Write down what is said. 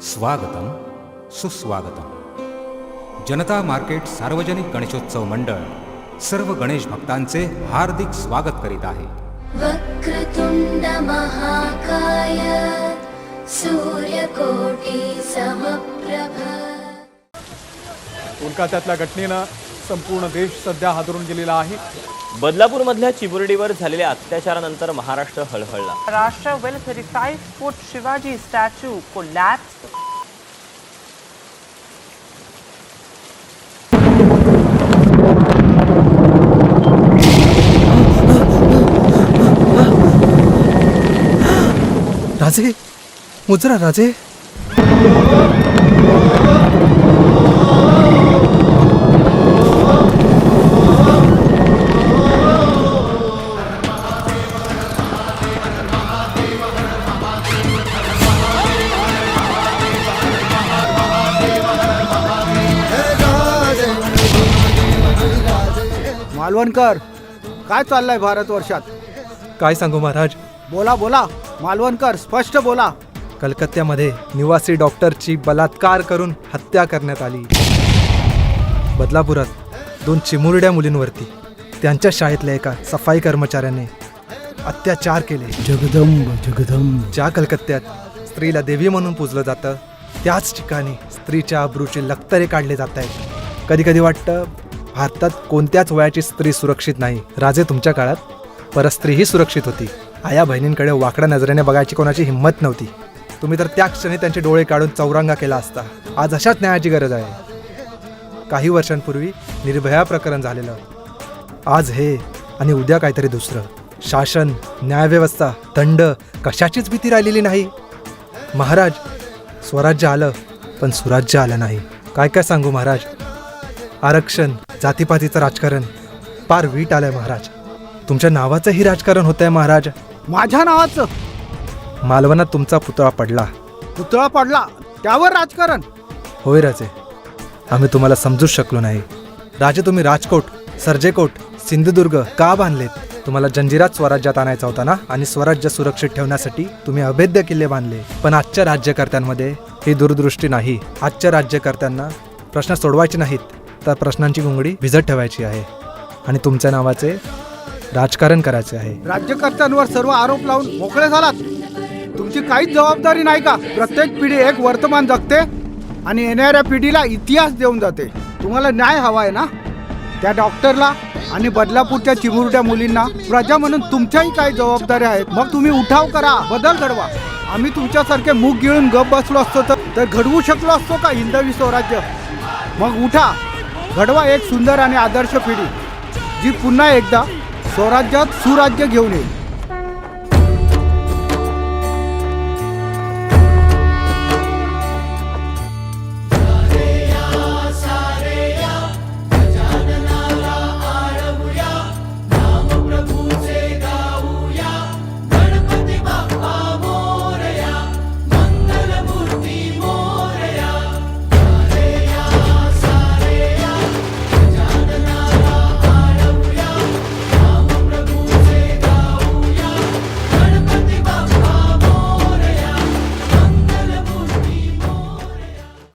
स्वागतम सुस्वागतम. जनता मार्केट सार्वजनिक गणेशोत्सव मंडळ सर्व गणेश भक्तांचे हार्दिक स्वागत करीत आहे. वक्रतुंड महाकाय सूर्यकोटी समप्रभ. कोलकात्यातल्या घटनेनं संपूर्ण देश सध्या हादरून गेलेला आहे. बदलापूरमधल्या चिमुरडीवर झालेल्या अत्याचारानंतर Maharashtra हळहळला. Maharashtra will 35-foot Shivaji statue collapsed. राजे, मुजरा राजे. मालवणकर, काय चाललंय भारतवर्षात? काय सांगू महाराज, बोला बोला मालवणकर, स्पष्ट बोला. कलकत्त्यामध्ये निवासी डॉक्टरची बलात्कार करून हत्या करण्यात आली. बदलापुरात 2 चिमुरड्या मुलींवरती त्यांच्या शाळेतल्या एका सफाई कर्मचाऱ्याने अत्याचार केले. जगदंब जगदंब. ज्या कलकत्त्यात स्त्रीला देवी म्हणून पूजलं जातं, त्याच ठिकाणी स्त्रीच्या अब्रूचे लक्तरे काढले जात आहेत. कधी कधी वाटतं भारतात कोणत्याच वयाची स्त्री सुरक्षित नाही. राजे, तुमच्या काळात परस्त्रीही सुरक्षित होती. आया बहिणींकडे वाकड्या नजरेने बघायची कोणाची हिंमत नव्हती. तुम्ही तर त्या क्षणी त्यांचे डोळे काढून चौरंगा केला असता. आज अशाच न्यायाची गरज आहे. काही वर्षांपूर्वी निर्भया प्रकरण झालेलं, आज हे आणि उद्या काहीतरी दुसरं. शासन, न्यायव्यवस्था, दंड, कशाचीच भीती राहिलेली नाही. महाराज, स्वराज्य आलं पण सुराज्य आलं नाही. काय काय सांगू महाराज, आरक्षण, जातीपातीचं राजकारण पार वीट आलंय महाराज. तुमच्या नावाचंही राजकारण होतंय महाराज. माझ्या नावाचं मालवणात तुमचा पुतळा पडला. पुतळा पडला, त्यावर राजकारण? होय राजे, आम्ही तुम्हाला समजूच शकलो नाही. राजे, तुम्ही राजकोट, सर्जेकोट, सिंधुदुर्ग का बांधलेत? तुम्हाला जंजिरात स्वराज्यात आणायचा होता ना, आणि स्वराज्य सुरक्षित ठेवण्यासाठी तुम्ही अभेद्य किल्ले बांधले. पण आजच्या राज्यकर्त्यांमध्ये ही दूरदृष्टी नाही. आजच्या राज्यकर्त्यांना प्रश्न सोडवायचे नाहीत, तर प्रश्नांची गुंगडी भिजत ठेवायची आहे आणि तुमच्या नावाचे राजकारण करायचे आहे. राज्यकर्त्यांवर सर्व आरोप लावून मोकळे झालात. तुमची काहीच जबाबदारी नाही का? प्रत्येक पिढी एक वर्तमान जगते आणि येणाऱ्या पिढीला इतिहास देऊन जाते. तुम्हाला न्याय हवा आहे ना? त्या डॉक्टरला आणि बदलापूरच्या चिमुरड्या मुलींना प्रजा म्हणून तुमच्याही काही जबाबदाऱ्या आहेत. मग तुम्ही उठाव करा, बदल घडवा. आम्ही तुमच्यासारखे मूग गिळून गप बसलो असतो तर घडवू शकलो असतो का हिंदवी स्वराज्य? मग उठा, घडवा एक सुंदर आणि आदर्श पिढी, जी पुन्हा एकदा स्वराज्यात सुराज्य घेऊन येईल.